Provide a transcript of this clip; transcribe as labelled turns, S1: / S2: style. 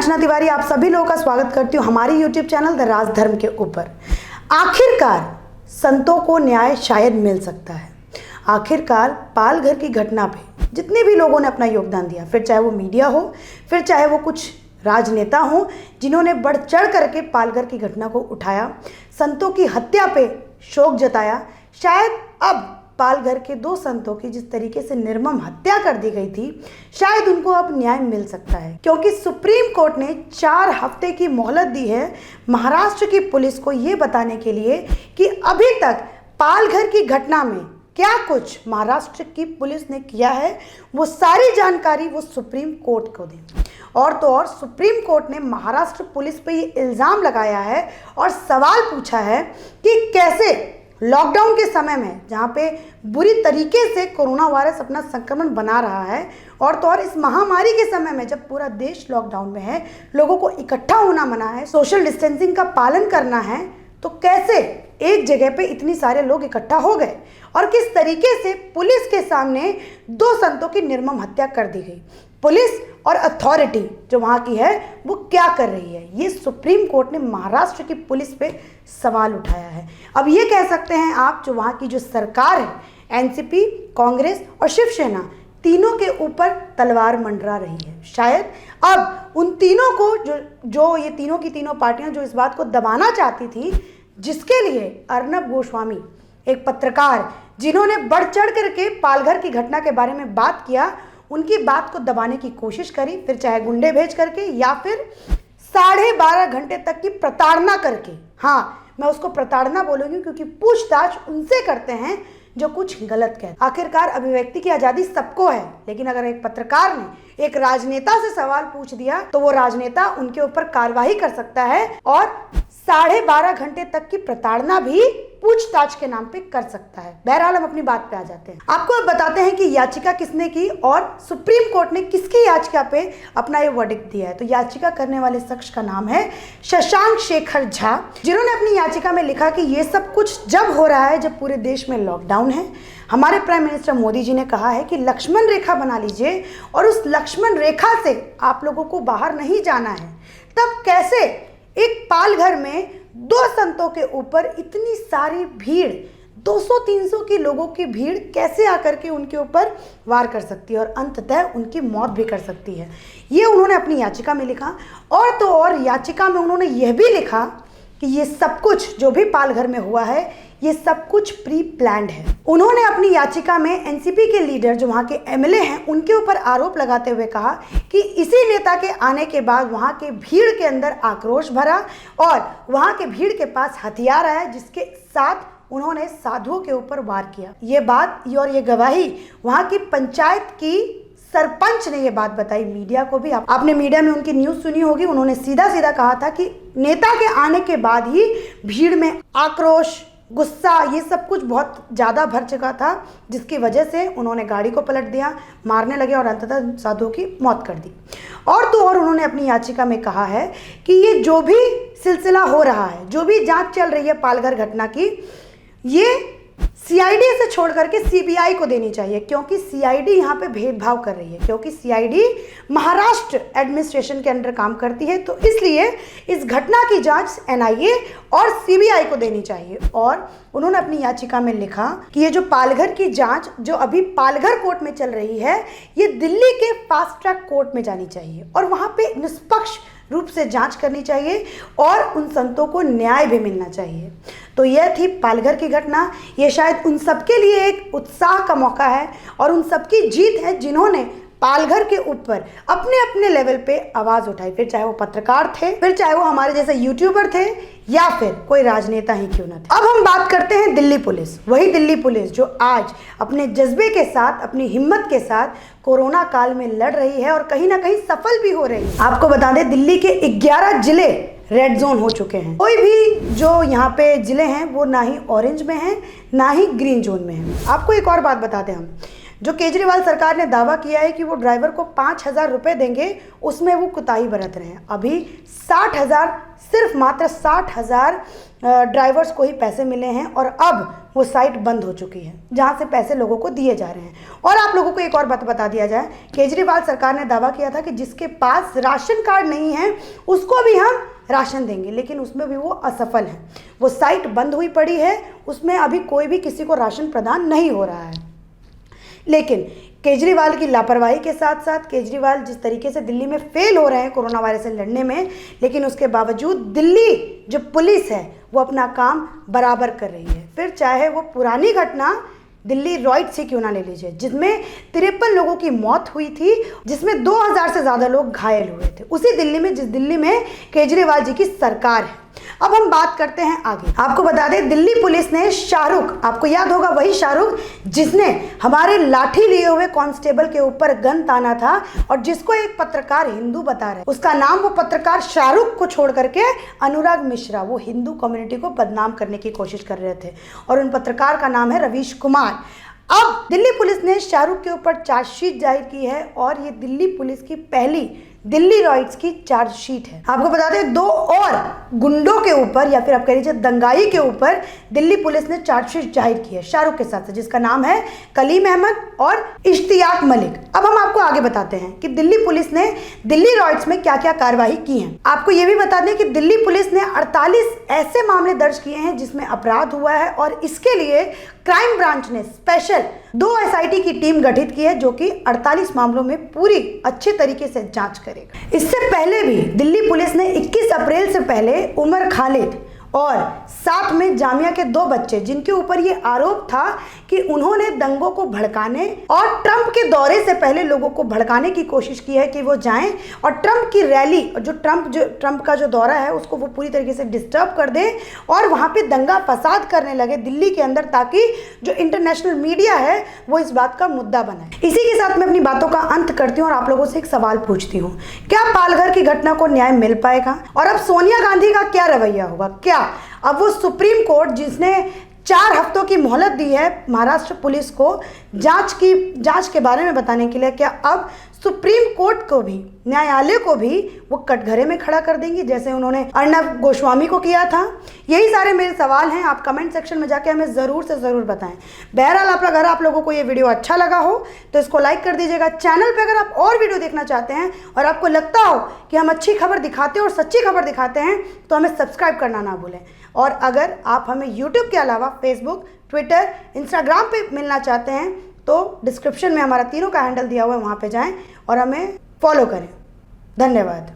S1: अर्चना तिवारी आप सभी लोगों का स्वागत करती हूँ हमारी यूट्यूब चैनल द राजधर्म के ऊपर। आखिरकार संतों को न्याय शायद मिल सकता है। आखिरकार पालघर की घटना पे जितने भी लोगों ने अपना योगदान दिया, फिर चाहे वो मीडिया हो, फिर चाहे वो कुछ राजनेता हो जिन्होंने बढ़ चढ़ करके पालघर की घटना को उठाया, संतों की हत्या पे शोक जताया, शायद अब पालघर के 2 संतों की जिस तरीके से निर्मम हत्या कर दी गई थी, शायद उनको अब न्याय मिल सकता है, क्योंकि सुप्रीम कोर्ट ने 4 हफ्ते की मोहलत दी है महाराष्ट्र की पुलिस को ये बताने के लिए कि अभी तक पालघर की घटना में क्या कुछ महाराष्ट्र की पुलिस ने किया है, वो सारी जानकारी वो सुप्रीम कोर्ट को दें। और तो और सुप्रीम कोर्ट ने महाराष्ट्र पुलिस पे ये इल्ज़ाम लगाया है और सवाल पूछा है कि कैसे लॉकडाउन के समय में, जहाँ पे बुरी तरीके से कोरोना वायरस अपना संक्रमण बना रहा है, और तो और इस महामारी के समय में जब पूरा देश लॉकडाउन में है, लोगों को इकट्ठा होना मना है, सोशल डिस्टेंसिंग का पालन करना है, तो कैसे एक जगह पे इतनी सारे लोग इकट्ठा हो गए और किस तरीके से पुलिस के सामने 2 संतों की निर्मम हत्या कर दी गई। पुलिस और अथॉरिटी जो वहाँ की है वो क्या कर रही है, ये सुप्रीम कोर्ट ने महाराष्ट्र की पुलिस पे सवाल उठाया है। अब ये कह सकते हैं आप, जो वहाँ की जो सरकार है, एनसीपी, कांग्रेस और शिवसेना, तीनों के ऊपर तलवार मंडरा रही है। शायद अब उन तीनों को जो ये तीनों की तीनों पार्टियां जो इस बात को दबाना चाहती थी, जिसके लिए अर्नब गोस्वामी एक पत्रकार जिन्होंने बढ़ चढ़ करके पालघर की घटना के बारे में बात किया, उनकी बात को दबाने की कोशिश करी, फिर चाहे गुंडे भेज करके या फिर 12.5 घंटे तक की प्रताड़ना करके। हाँ, मैं उसको प्रताड़ना बोलूंगी क्योंकि पूछताछ उनसे करते हैं जो कुछ गलत कहते। आखिरकार अभिव्यक्ति की आज़ादी सबको है, लेकिन अगर एक पत्रकार ने एक राजनेता से सवाल पूछ दिया तो वो राजनेता उनके ऊपर कार्रवाई कर सकता है और 12.5 घंटे तक की प्रताड़ना भी पूछताछ के नाम पे कर सकता है। बहरहाल हम अपनी बात पे आ जाते हैं। आपको अब बताते हैं कि याचिका किसने की और सुप्रीम कोर्ट ने किसकी याचिका पे अपना ये वर्डिक्ट दिया है। तो याचिका करने वाले शख्स का नाम है शशांक शेखर झा, जिन्होंने अपनी याचिका में लिखा कि ये सब कुछ जब हो रहा है जब पूरे देश में लॉकडाउन है। हमारे प्राइम मिनिस्टर मोदी जी ने कहा है कि लक्ष्मण रेखा बना लीजिए और उस लक्ष्मण रेखा से आप लोगों को बाहर नहीं जाना है। तब कैसे एक पालघर में 2 संतों के ऊपर इतनी सारी भीड़, 200-300 की लोगों की भीड़ कैसे आकर के उनके ऊपर वार कर सकती है और अंततः उनकी मौत भी कर सकती है, ये उन्होंने अपनी याचिका में लिखा। और तो और याचिका में उन्होंने यह भी लिखा कि ये सब कुछ जो भी पालघर में हुआ है, ये सब कुछ प्री प्लान्ड है। उन्होंने अपनी याचिका में एनसीपी के लीडर जो वहाँ के एमएलए हैं उनके ऊपर आरोप लगाते हुए कहा कि इसी नेता के आने के बाद वहाँ के भीड़ के अंदर आक्रोश भरा और वहाँ के भीड़ के पास हथियार आया, जिसके साथ उन्होंने साधुओं के ऊपर वार किया। ये बात और ये गवाही वहाँ की पंचायत की सरपंच ने ये बात बताई मीडिया को भी। आपने मीडिया में उनकी न्यूज़ सुनी होगी। उन्होंने सीधा सीधा कहा था कि नेता के आने के बाद ही भीड़ में आक्रोश, गुस्सा, ये सब कुछ बहुत ज़्यादा भर चुका था, जिसकी वजह से उन्होंने गाड़ी को पलट दिया, मारने लगे और अंततः साधुओं की मौत कर दी। और तो और उन्होंने अपनी याचिका में कहा है कि ये जो भी सिलसिला हो रहा है, जो भी जांच चल रही है पालघर घटना की, ये सीआईडी से छोड़ करके सीबीआई को देनी चाहिए, क्योंकि सीआईडी यहाँ पे भेदभाव कर रही है, क्योंकि सीआईडी महाराष्ट्र एडमिनिस्ट्रेशन के अंडर काम करती है। तो इसलिए इस घटना की जांच एनआईए और सीबीआई को देनी चाहिए। और उन्होंने अपनी याचिका में लिखा कि ये जो पालघर की जांच जो अभी पालघर कोर्ट में चल रही है, ये दिल्ली के फास्ट ट्रैक कोर्ट में जानी चाहिए और वहाँ पे निष्पक्ष रूप से जांच करनी चाहिए और उन संतों को न्याय भी मिलना चाहिए। तो यह थी पालघर की घटना। ये शायद उन सबके लिए एक उत्साह का मौका है और उन सबकी जीत है जिन्होंने पालघर के ऊपर अपने अपने लेवल पे आवाज़ उठाई, फिर चाहे वो पत्रकार थे, फिर चाहे वो हमारे जैसे यूट्यूबर थे या फिर कोई राजनेता ही क्यों ना थे। अब हम बात करते हैं दिल्ली पुलिस, वही दिल्ली पुलिस जो आज अपने जज्बे के साथ, अपनी हिम्मत के साथ कोरोना काल में लड़ रही है और कहीं ना कहीं सफल भी हो रही है। आपको बता दें, दिल्ली के 11 जिले रेड जोन हो चुके हैं। कोई भी जो यहाँ पे जिले हैं वो ना ही ऑरेंज में हैं ना ही ग्रीन जोन में हैं। आपको एक और बात बताते हैं हम, जो केजरीवाल सरकार ने दावा किया है कि वो ड्राइवर को 5,000 रुपये देंगे, उसमें वो कुताही बरत रहे हैं। अभी 60,000, सिर्फ मात्र 60,000 ड्राइवर्स को ही पैसे मिले हैं और अब वो साइट बंद हो चुकी है जहां से पैसे लोगों को दिए जा रहे हैं। और आप लोगों को एक और बात बता दिया जाए, केजरीवाल सरकार ने दावा किया था कि जिसके पास राशन कार्ड नहीं है उसको भी हम राशन देंगे, लेकिन उसमें भी वो असफल है। वो साइट बंद हुई पड़ी है, उसमें अभी कोई भी किसी को राशन प्रदान नहीं हो रहा है। लेकिन केजरीवाल की लापरवाही के साथ साथ केजरीवाल जिस तरीके से दिल्ली में फेल हो रहे हैं कोरोना वायरस से लड़ने में, लेकिन उसके बावजूद दिल्ली जो पुलिस है वो अपना काम बराबर कर रही है। फिर चाहे वो पुरानी घटना दिल्ली रॉयट्स से क्यों ना ले लीजिए, जिसमें 53 लोगों की मौत हुई थी, जिसमें 2000 से ज़्यादा लोग घायल हुए थे, उसी दिल्ली में जिस दिल्ली में केजरीवाल जी की सरकार है। अब हम बात करते हैं आगे। आपको बता दें, दिल्ली पुलिस ने शाहरुख, आपको याद होगा वही शाहरुख जिसने हमारे लाठी लिए हुए कांस्टेबल के ऊपर गन ताना था और जिसको एक पत्रकार हिंदू बता रहे, उसका नाम वो पत्रकार शाहरुख को छोड़ करके अनुराग मिश्रा, वो हिंदू कम्युनिटी को बदनाम करने की कोशिश कर रहे थे और उन पत्रकार का नाम है रवीश कुमार। अब दिल्ली पुलिस ने शाहरुख के ऊपर चार्जशीट जारी की है और ये दिल्ली पुलिस की पहली दिल्ली रॉयट्स की चार्जशीट है। आपको बता दें, 2 और गुंडों के ऊपर या फिर आप कह लीजिए दंगाई के ऊपर दिल्ली पुलिस ने चार्जशीट जाहिर की है शाहरुख के साथ, जिसका नाम है कलीम अहमद और इश्तियाक मलिक। अब हम आपको आगे बताते हैं कि दिल्ली पुलिस ने दिल्ली रॉयट्स में क्या क्या कार्रवाई की है। आपको ये भी बता दें कि दिल्ली पुलिस ने 48 ऐसे मामले दर्ज किए हैं जिसमें अपराध हुआ है और इसके लिए क्राइम ब्रांच ने स्पेशल 2 SIT की टीम गठित की है जो कि 48 मामलों में पूरी अच्छे तरीके से जांच करेगा। इससे पहले भी दिल्ली पुलिस ने 21 अप्रैल से पहले उमर खालिद और साथ में जामिया के 2 बच्चे, जिनके ऊपर ये आरोप था कि उन्होंने दंगों को भड़काने और ट्रंप के दौरे से पहले लोगों को भड़काने की कोशिश की है कि वो जाएं और ट्रंप की रैली, जो ट्रंप का जो दौरा है उसको वो पूरी तरीके से डिस्टर्ब कर दें और वहाँ पे दंगा फसाद करने लगे दिल्ली के अंदर, ताकि जो इंटरनेशनल मीडिया है वो इस बात का मुद्दा बनाए। इसी के साथ मैं अपनी बातों का अंत करती हूँ और आप लोगों से एक सवाल पूछती हूँ, क्या पालघर की घटना को न्याय मिल पाएगा? और अब सोनिया गांधी का क्या रवैया होगा? क्या अब वो सुप्रीम कोर्ट जिसने 4 हफ्तों की मोहलत दी है महाराष्ट्र पुलिस को जांच के बारे में बताने के लिए, क्या अब सुप्रीम कोर्ट को भी, न्यायालय को भी वो कटघरे में खड़ा कर देंगी जैसे उन्होंने अर्नब गोस्वामी को किया था? यही सारे मेरे सवाल हैं, आप कमेंट सेक्शन में जाके हमें ज़रूर से ज़रूर बताएं। बहरहाल अगर आप लोगों को ये वीडियो अच्छा लगा हो तो इसको लाइक कर दीजिएगा। चैनल पे अगर आप और वीडियो देखना चाहते हैं और आपको लगता हो कि हम अच्छी खबर दिखाते हैं और सच्ची खबर दिखाते हैं तो हमें सब्सक्राइब करना ना भूलें। और अगर आप हमें यूट्यूब के अलावा फेसबुक, ट्विटर, इंस्टाग्राम पे मिलना चाहते हैं तो डिस्क्रिप्शन में हमारा तीनों का हैंडल दिया हुआ है, वहाँ पे जाएं और हमें फॉलो करें। धन्यवाद।